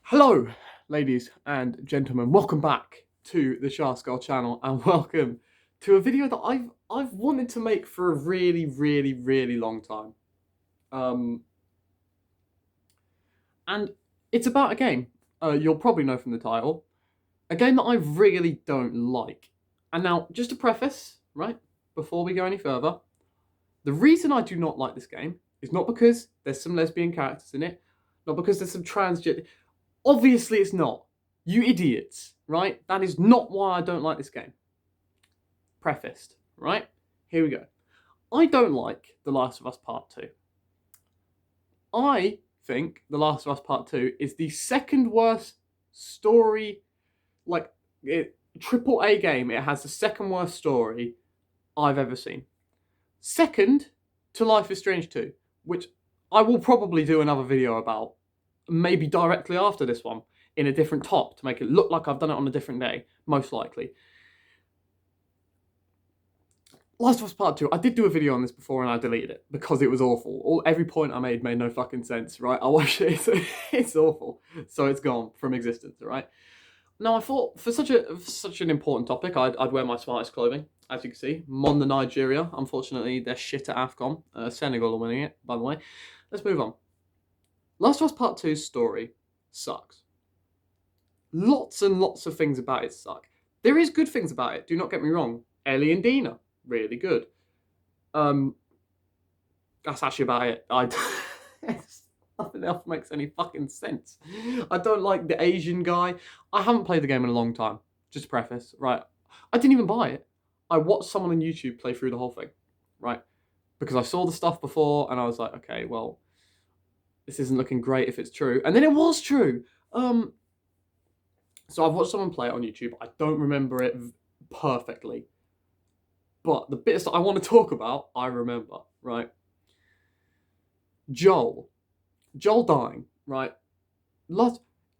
Hello, ladies and gentlemen. Welcome back to the Sharskull channel, and welcome to a video that I've wanted to make for a really long time. And it's about a game. You'll probably know from the title, a game that I really don't like. And now, just to preface, right, before we go any further, the reason I do not like this game is not because there's some lesbian characters in it, not because there's some transgender. Obviously, it's not. You idiots, right? That is not why I don't like this game. Prefaced, right? Here we go. I don't like The Last of Us Part 2. I think The Last of Us Part 2 is the second worst story, triple A game. It has the second worst story I've ever seen. Second to Life is Strange 2, which I will probably do another video about, maybe directly after this one, in a different top to make it look like I've done it on a different day, most likely. Last of Us Part 2, I did do a video on this before and I deleted it because it was awful. Every point I made no fucking sense, right? I watched it, it's awful. So it's gone from existence, right? Now I thought for such an important topic, I'd wear my smartest clothing. As you can see, Monda Nigeria. Unfortunately, they're shit at AFCON. Senegal are winning it, by the way. Let's move on. Last of Us Part 2's story sucks. Lots and lots of things about it suck. There is good things about it, do not get me wrong. Ellie and Dina, really good. That's actually about it. Nothing else makes any fucking sense. I don't like the Asian guy. I haven't played the game in a long time. Just to preface, right? I didn't even buy it. I watched someone on YouTube play through the whole thing, right? Because I saw the stuff before and I was like, okay, well, this isn't looking great if it's true. And then it was true. So I've watched someone play it on YouTube. I don't remember it perfectly. But the bits that I want to talk about, I remember, right? Joel dying, right?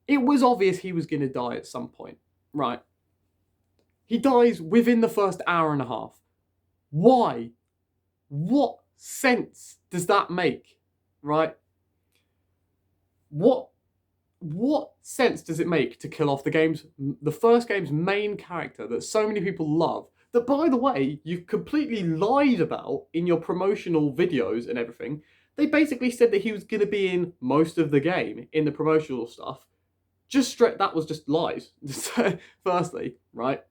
It was obvious he was going to die at some point, right? He dies within the first hour and a half. Why? What sense does that make, right? What sense does it make to kill off the first game's main character that so many people love, that, by the way, you've completely lied about in your promotional videos and everything? They basically said that he was going to be in most of the game, in the promotional stuff. That was just lies, firstly, right?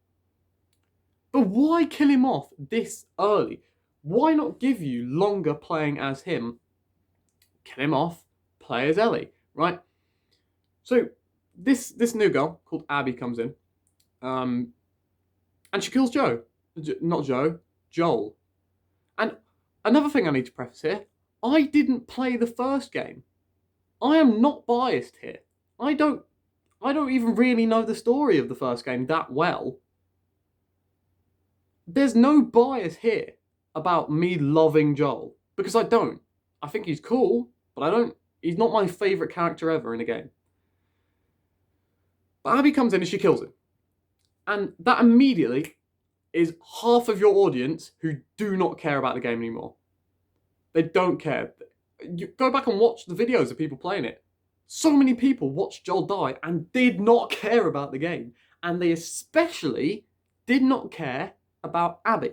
But why kill him off this early? Why not give you longer playing as him? Kill him off, play as Ellie, right? So this new girl called Abby comes in, and she kills Joel. And another thing I need to preface here, I didn't play the first game. I am not biased here. I don't even really know the story of the first game that well. There's no bias here about me loving Joel, because I don't. I think he's cool, but he's not my favourite character ever in a game. But Abby comes in and she kills him. And that immediately is half of your audience who do not care about the game anymore. They don't care. You go back and watch the videos of people playing it. So many people watched Joel die and did not care about the game. And they especially did not care about Abby.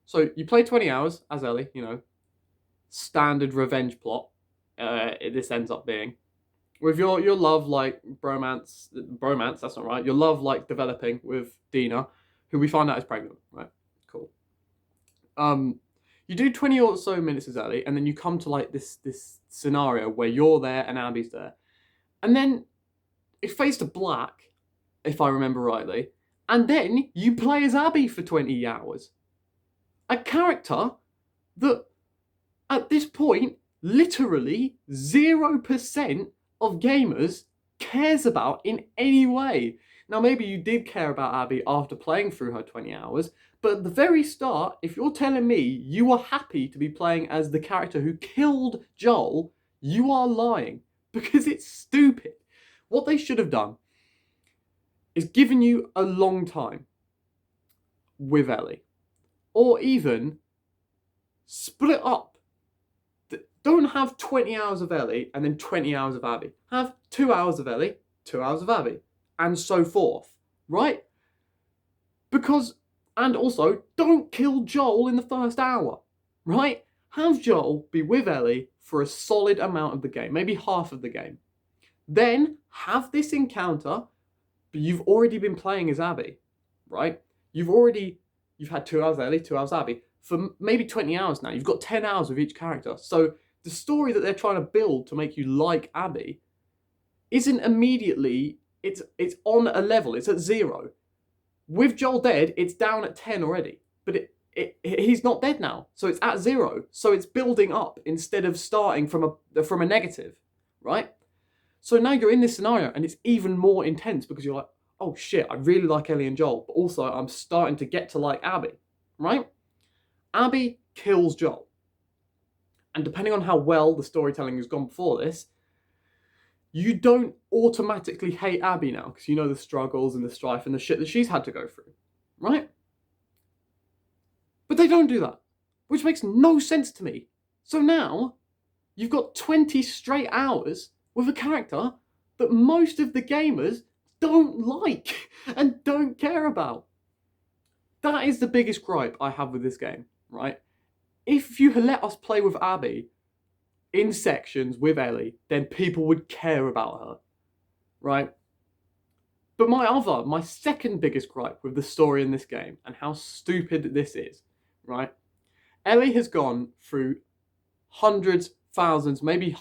So you play 20 hours as Ellie, standard revenge plot. This ends up being. With your love, bromance, that's not right. Your love, developing with Dina, who we find out is pregnant, right? Cool. You do 20 or so minutes as Ellie, and then you come to, this scenario where you're there and Abby's there. And then it fades to black, if I remember rightly, and then you play as Abby for 20 hours. A character that, at this point, literally 0% of gamers cares about in any way. Now, maybe you did care about Abby after playing through her 20 hours, but at the very start, if you're telling me you were happy to be playing as the character who killed Joel, you are lying, because it's stupid. What they should have done is given you a long time with Ellie, or even split up Don't have 20 hours of Ellie and then 20 hours of Abby. Have 2 hours of Ellie, 2 hours of Abby, and so forth, right? Because, and also, don't kill Joel in the first hour, right? Have Joel be with Ellie for a solid amount of the game, maybe half of the game. Then have this encounter, but you've already been playing as Abby, right? You've had 2 hours Ellie, 2 hours Abby. For maybe 20 hours now. You've got 10 hours with each character. So the story that they're trying to build to make you like Abby isn't immediately, it's on a level, it's at 0. With Joel dead, it's down at 10 already. But he's not dead now, so it's at 0. So it's building up instead of starting from a negative, right? So now you're in this scenario and it's even more intense because you're like, oh shit, I really like Ellie and Joel, but also I'm starting to get to like Abby, right? Abby kills Joel. And depending on how well the storytelling has gone before this, you don't automatically hate Abby now because you know the struggles and the strife and the shit that she's had to go through, right? But they don't do that, which makes no sense to me. So now you've got 20 straight hours with a character that most of the gamers don't like and don't care about. That is the biggest gripe I have with this game, right? If you had let us play with Abby in sections with Ellie, then people would care about her, right? But my second biggest gripe with the story in this game and how stupid this is, right? Ellie has gone through hundreds, thousands, maybe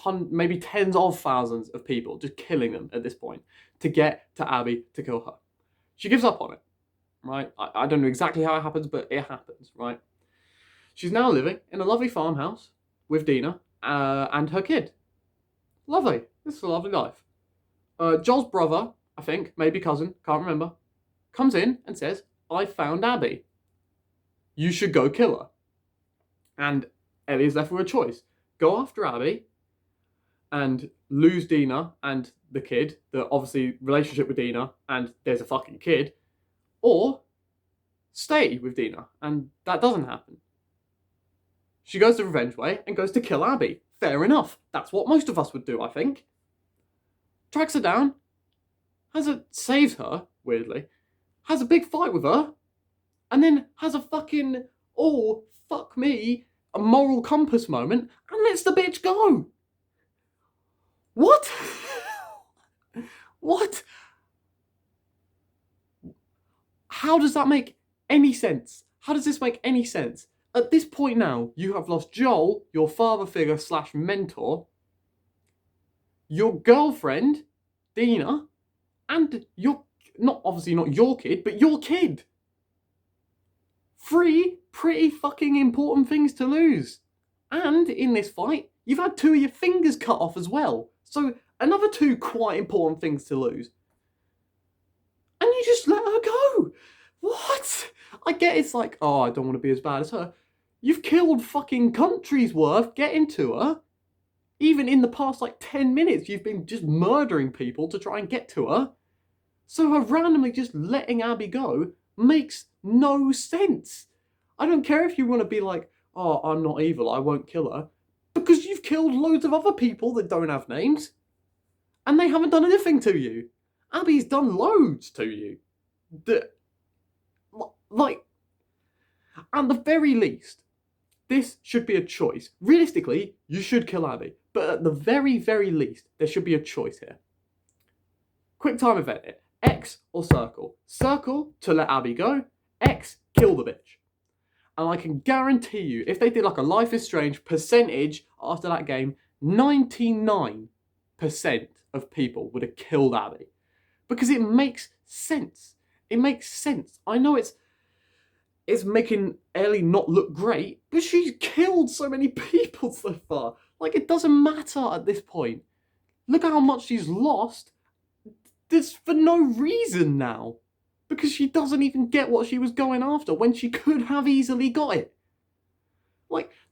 tens of thousands of people, just killing them at this point, to get to Abby to kill her. She gives up on it, right? I don't know exactly how it happens, but it happens, right? She's now living in a lovely farmhouse with Dina and her kid. Lovely. This is a lovely life. Joel's brother, I think, maybe cousin, can't remember, comes in and says, I found Abby. You should go kill her. And Ellie is left with a choice. Go after Abby and lose Dina and the kid, the obviously relationship with Dina, and there's a fucking kid, or stay with Dina, and that doesn't happen. She goes the revenge way and goes to kill Abby. Fair enough. That's what most of us would do, I think. Tracks her down, saves her, weirdly, has a big fight with her, and then has a fucking, oh, fuck me, a moral compass moment, and lets the bitch go. What? What? How does that make any sense? How does this make any sense? At this point now, you have lost Joel, your father figure / mentor, your girlfriend, Dina, and obviously not your kid, but your kid. 3 pretty fucking important things to lose. And in this fight, you've had 2 of your fingers cut off as well. So another 2 quite important things to lose. And you just let her go. What? I get it's like, oh, I don't want to be as bad as her. You've killed fucking countries worth getting to her. Even in the past 10 minutes, you've been just murdering people to try and get to her. So her randomly just letting Abby go makes no sense. I don't care if you want to be like, oh, I'm not evil, I won't kill her. Because you've killed loads of other people that don't have names. And they haven't done anything to you. Abby's done loads to you. At the very least, this should be a choice. Realistically, you should kill Abby. But at the very, very least, there should be a choice here. Quick time event it. X or circle. Circle to let Abby go. X, kill the bitch. And I can guarantee you, if they did a Life is Strange percentage after that game, 99% of people would have killed Abby. Because it makes sense. It makes sense. I know it's making Ellie not look great, but she's killed so many people so far. It doesn't matter at this point. Look at how much she's lost. This for no reason now. Because she doesn't even get what she was going after when she could have easily got it.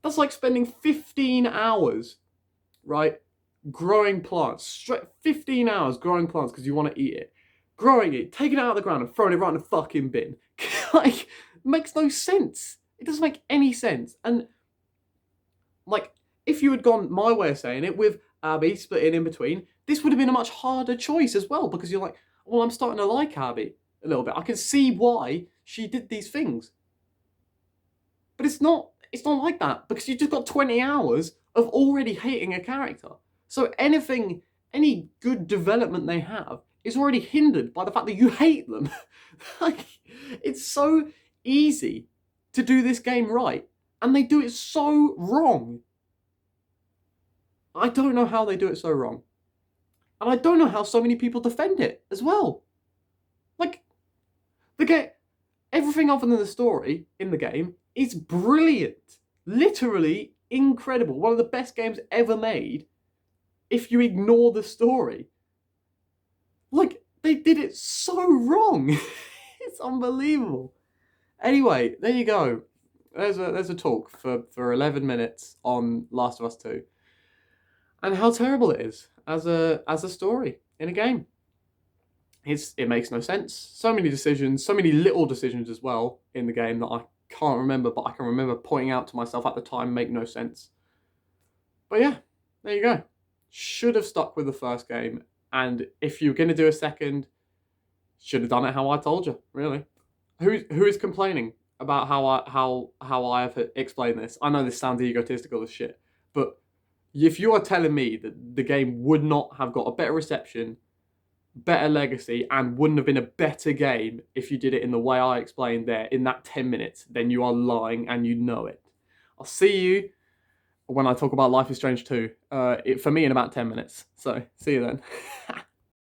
That's like spending 15 hours, right, growing plants. 15 hours growing plants because you want to eat it. Growing it, taking it out of the ground and throwing it right in the fucking bin. Makes no sense. It doesn't make any sense. And, if you had gone my way of saying it with Abby splitting in between, this would have been a much harder choice as well, because you're like, well, I'm starting to like Abby a little bit. I can see why she did these things. But it's not like that, because you just got 20 hours of already hating a character. So any good development they have is already hindered by the fact that you hate them. Like, it's so easy to do this game right, and they do it so wrong. I don't know how they do it so wrong. And I don't know how so many people defend it as well. Like, everything other than the story in the game is brilliant. Literally incredible. One of the best games ever made if you ignore the story. Like, they did it so wrong. It's unbelievable. Anyway, there you go. There's a talk for 11 minutes on Last of Us 2. And how terrible it is as a story in a game. It makes no sense. So many decisions, so many little decisions as well in the game that I can't remember, but I can remember pointing out to myself at the time make no sense. But yeah, there you go. Should have stuck with the first game, and if you're going to do a second, should have done it how I told you. Really, who is complaining about how I have explained this? I know this sounds egotistical as shit, but if you are telling me that the game would not have got a better reception, better legacy, and wouldn't have been a better game if you did it in the way I explained there in that 10 minutes, then you are lying and you know it. I'll see you when I talk about Life is Strange 2, for me in about 10 minutes. So, see you then.